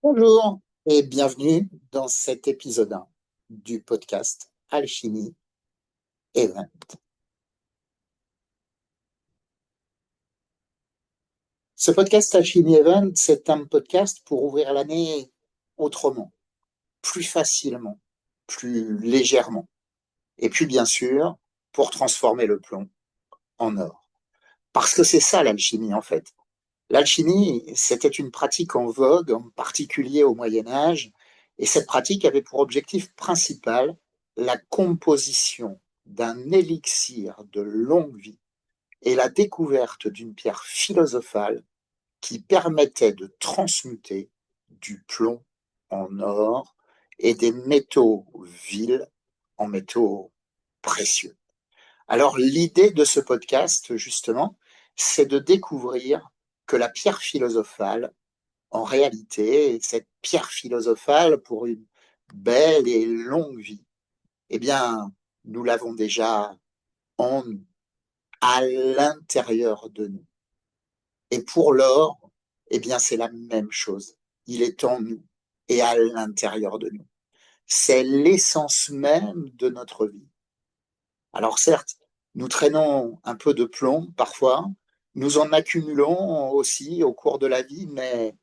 Bonjour et bienvenue dans cet épisode 1 du podcast Alchimie Event. Ce podcast Alchimie Event, c'est un podcast pour ouvrir l'année autrement, plus facilement, plus légèrement. Et puis bien sûr, pour transformer le plomb en or. Parce que c'est ça l'alchimie en fait. L'alchimie, c'était une pratique en vogue, en particulier au Moyen Âge, et cette pratique avait pour objectif principal la composition d'un élixir de longue vie et la découverte d'une pierre philosophale qui permettait de transmuter du plomb en or et des métaux vils en métaux précieux. Alors l'idée de ce podcast, justement, c'est de découvrir que la pierre philosophale, en réalité, cette pierre philosophale pour une belle et longue vie, eh bien, nous l'avons déjà en nous, à l'intérieur de nous. Et pour l'or, eh bien, c'est la même chose. Il est en nous et à l'intérieur de nous. C'est l'essence même de notre vie. Alors certes, nous traînons un peu de plomb parfois, nous en accumulons aussi au cours de la vie, mais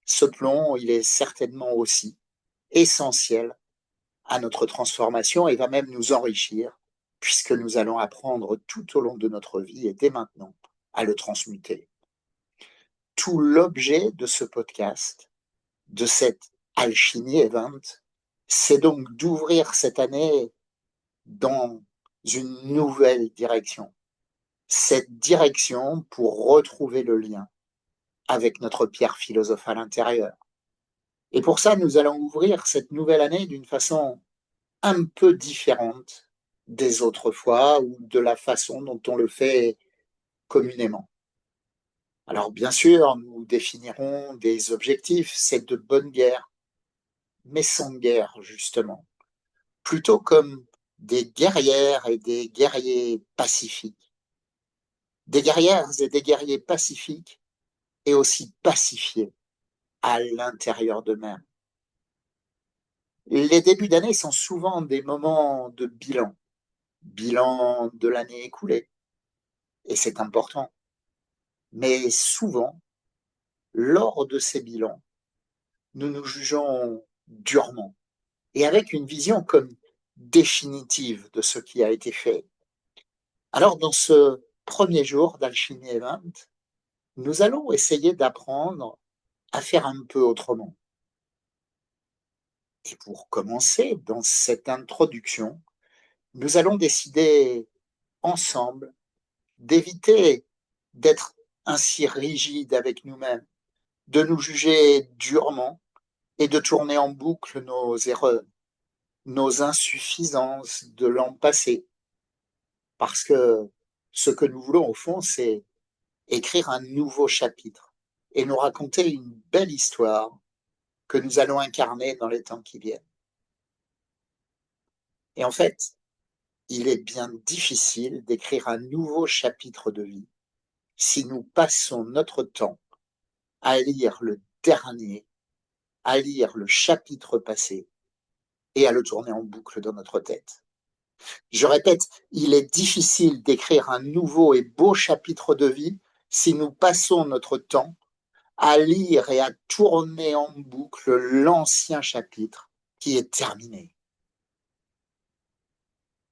ce plomb, il est certainement aussi essentiel à notre transformation et va même nous enrichir, puisque nous allons apprendre tout au long de notre vie et dès maintenant à le transmuter. Tout l'objet de ce podcast, de cette Alchimie Event, c'est donc d'ouvrir cette année dans une nouvelle direction. Cette direction pour retrouver le lien avec notre pierre philosophale intérieure. Et pour ça, nous allons ouvrir cette nouvelle année d'une façon un peu différente des autres fois ou de la façon dont on le fait communément. Alors bien sûr, nous définirons des objectifs, c'est de bonne guerre, mais sans guerre justement, plutôt comme des guerrières et des guerriers pacifiques. Des guerrières et des guerriers pacifiques et aussi pacifiés à l'intérieur d'eux-mêmes. Les débuts d'année sont souvent des moments de bilan, bilan de l'année écoulée, et c'est important. Mais souvent, lors de ces bilans, nous nous jugeons durement et avec une vision comme définitive de ce qui a été fait. Alors, dans ce premier jour d'Alchimie Event, nous allons essayer d'apprendre à faire un peu autrement. Et pour commencer, dans cette introduction, nous allons décider ensemble d'éviter d'être ainsi rigides avec nous-mêmes, de nous juger durement et de tourner en boucle nos erreurs, nos insuffisances de l'an passé. Parce que ce que nous voulons au fond, c'est écrire un nouveau chapitre et nous raconter une belle histoire que nous allons incarner dans les temps qui viennent. Et en fait, il est bien difficile d'écrire un nouveau chapitre de vie si nous passons notre temps à lire le dernier, à lire le chapitre passé et à le tourner en boucle dans notre tête. Je répète, il est difficile d'écrire un nouveau et beau chapitre de vie si nous passons notre temps à lire et à tourner en boucle l'ancien chapitre qui est terminé.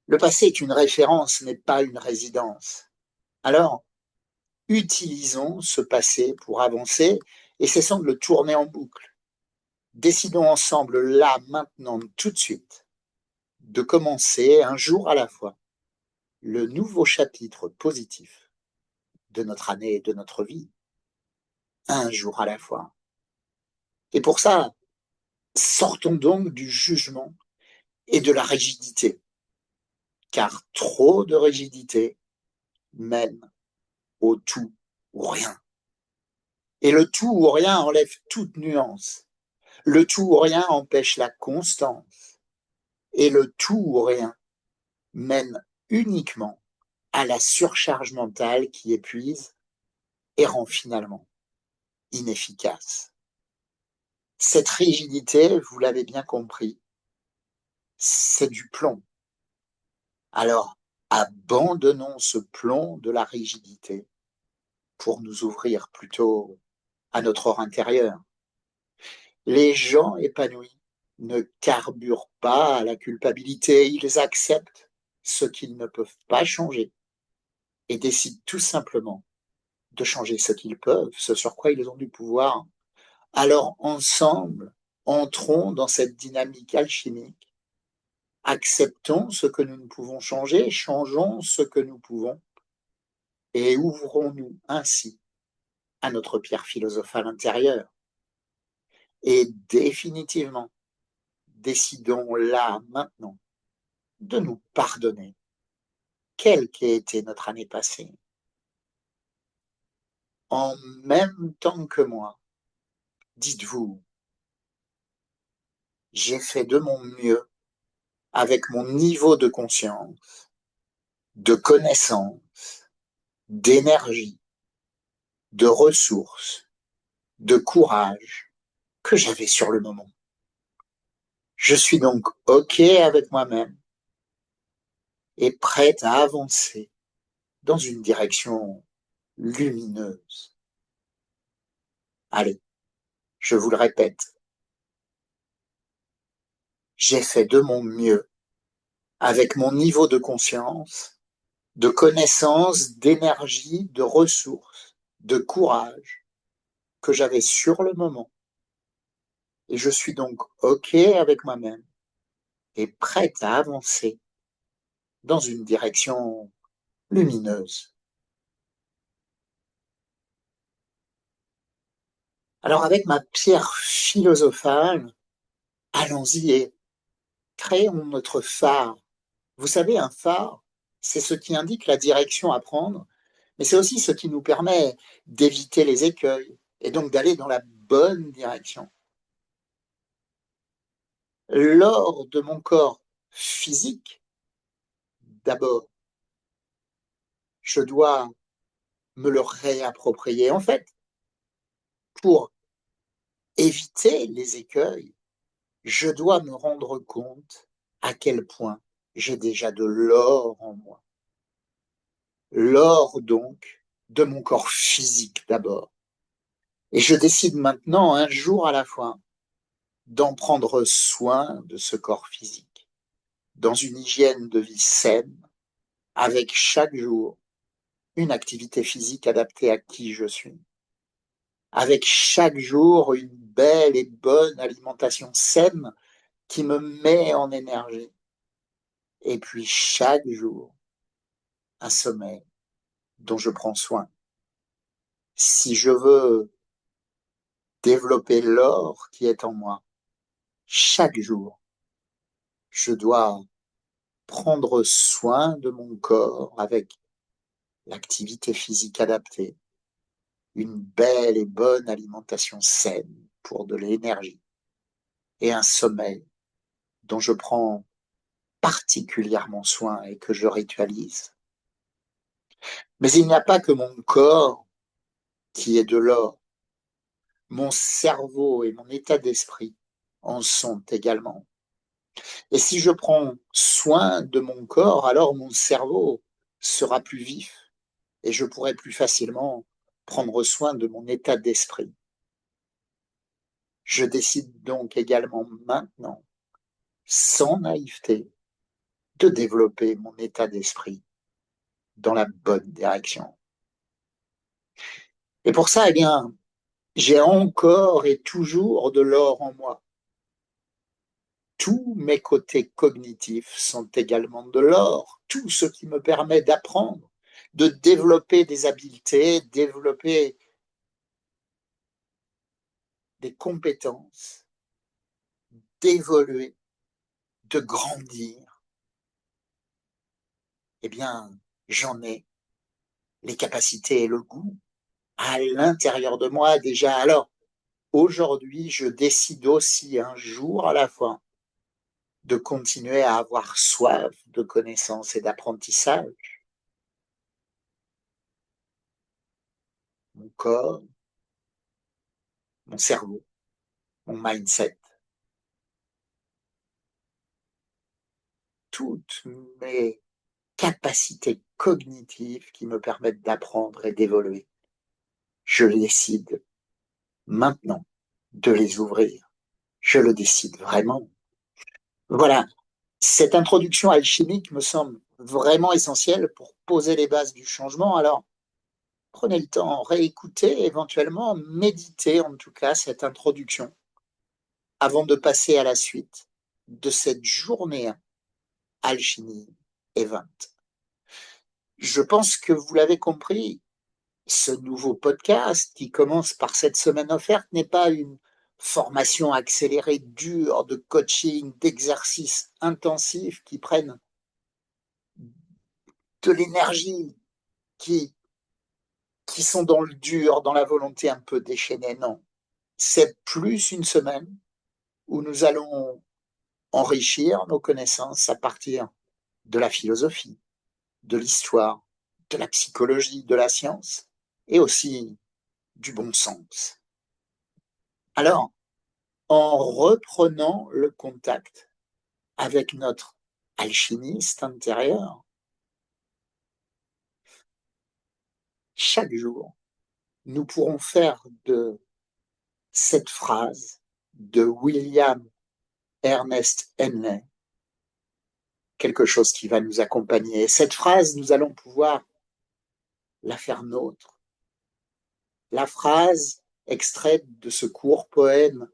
Le passé est une référence, mais pas une résidence. Alors, utilisons ce passé pour avancer et cessons de le tourner en boucle. Décidons ensemble, là, maintenant, tout de suite, de commencer un jour à la fois le nouveau chapitre positif de notre année et de notre vie, un jour à la fois. Et pour ça, sortons donc du jugement et de la rigidité, car trop de rigidité mène au tout ou rien. Et le tout ou rien enlève toute nuance. Le tout ou rien empêche la constance. Et le tout ou rien mène uniquement à la surcharge mentale qui épuise et rend finalement inefficace. Cette rigidité, vous l'avez bien compris, c'est du plomb. Alors, abandonnons ce plomb de la rigidité pour nous ouvrir plutôt à notre or intérieur. Les gens épanouis ne carburent pas à la culpabilité, ils acceptent ce qu'ils ne peuvent pas changer et décident tout simplement de changer ce qu'ils peuvent, ce sur quoi ils ont du pouvoir. Alors ensemble, entrons dans cette dynamique alchimique, acceptons ce que nous ne pouvons changer, changeons ce que nous pouvons et ouvrons-nous ainsi à notre pierre philosophale intérieure. Et définitivement, décidons là, maintenant, de nous pardonner, quelle qu'ait été notre année passée. En même temps que moi, dites-vous, j'ai fait de mon mieux avec mon niveau de conscience, de connaissance, d'énergie, de ressources, de courage que j'avais sur le moment. Je suis donc OK avec moi-même et prête à avancer dans une direction lumineuse. Allez, je vous le répète, j'ai fait de mon mieux avec mon niveau de conscience, de connaissance, d'énergie, de ressources, de courage que j'avais sur le moment. Et je suis donc OK avec moi-même et prête à avancer dans une direction lumineuse. Alors avec ma pierre philosophale, allons-y et créons notre phare. Vous savez, un phare, c'est ce qui indique la direction à prendre, mais c'est aussi ce qui nous permet d'éviter les écueils et donc d'aller dans la bonne direction. Lors de mon corps physique, d'abord, je dois me le réapproprier. En fait, pour éviter les écueils, je dois me rendre compte à quel point j'ai déjà de l'or en moi. L'or, donc, de mon corps physique d'abord. Et je décide maintenant, un jour à la fois, d'en prendre soin de ce corps physique, dans une hygiène de vie saine, avec chaque jour une activité physique adaptée à qui je suis, avec chaque jour une belle et bonne alimentation saine qui me met en énergie, et puis chaque jour un sommeil dont je prends soin. Si je veux développer l'or qui est en moi, chaque jour, je dois prendre soin de mon corps avec l'activité physique adaptée, une belle et bonne alimentation saine pour de l'énergie et un sommeil dont je prends particulièrement soin et que je ritualise. Mais il n'y a pas que mon corps qui est de l'or. Mon cerveau et mon état d'esprit en sont également. Et si je prends soin de mon corps, alors mon cerveau sera plus vif et je pourrai plus facilement prendre soin de mon état d'esprit. Je décide donc également maintenant, sans naïveté, de développer mon état d'esprit dans la bonne direction. Et pour ça, eh bien, j'ai encore et toujours de l'or en moi. Tous mes côtés cognitifs sont également de l'or. Tout ce qui me permet d'apprendre, de développer des habiletés, développer des compétences, d'évoluer, de grandir, eh bien, j'en ai les capacités et le goût à l'intérieur de moi déjà. Alors, aujourd'hui, je décide aussi un jour à la fois de continuer à avoir soif de connaissances et d'apprentissage. Mon corps, mon cerveau, mon mindset, toutes mes capacités cognitives qui me permettent d'apprendre et d'évoluer. Je décide maintenant de les ouvrir. Je le décide vraiment. Voilà, cette introduction alchimique me semble vraiment essentielle pour poser les bases du changement. Alors, prenez le temps, réécoutez, éventuellement méditez en tout cas cette introduction avant de passer à la suite de cette journée Alchimie Event. Je pense que vous l'avez compris, ce nouveau podcast qui commence par cette semaine offerte n'est pas une formation accélérée dure de coaching, d'exercices intensifs qui prennent de l'énergie, qui, qui sont dans le dur, dans la volonté un peu déchaînée. Non, c'est plus une semaine où nous allons enrichir nos connaissances à partir de la philosophie, de l'histoire, de la psychologie, de la science et aussi du bon sens. Alors, en reprenant le contact avec notre alchimiste intérieur, chaque jour, nous pourrons faire de cette phrase de William Ernest Henley quelque chose qui va nous accompagner. Et cette phrase, nous allons pouvoir la faire nôtre. La phrase extraite de ce court poème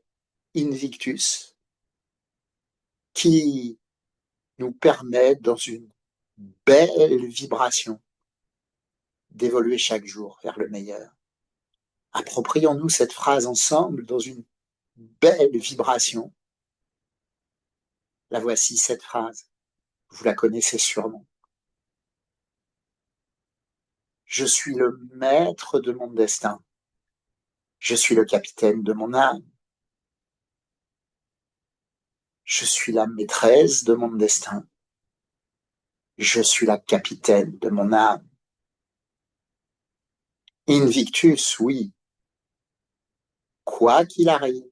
Invictus qui nous permet, dans une belle vibration, d'évoluer chaque jour vers le meilleur. Approprions-nous cette phrase ensemble dans une belle vibration. La voici, cette phrase. Vous la connaissez sûrement. Je suis le maître de mon destin. Je suis le capitaine de mon âme. Je suis la maîtresse de mon destin. Je suis la capitaine de mon âme. Invictus, oui. Quoi qu'il arrive,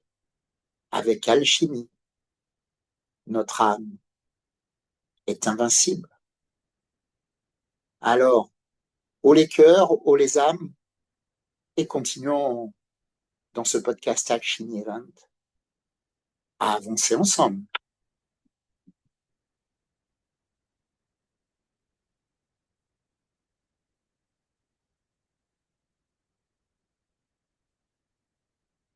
avec alchimie, notre âme est invincible. Alors, haut les cœurs, haut les âmes, et continuons dans ce podcast Alchimie Event à avancer ensemble.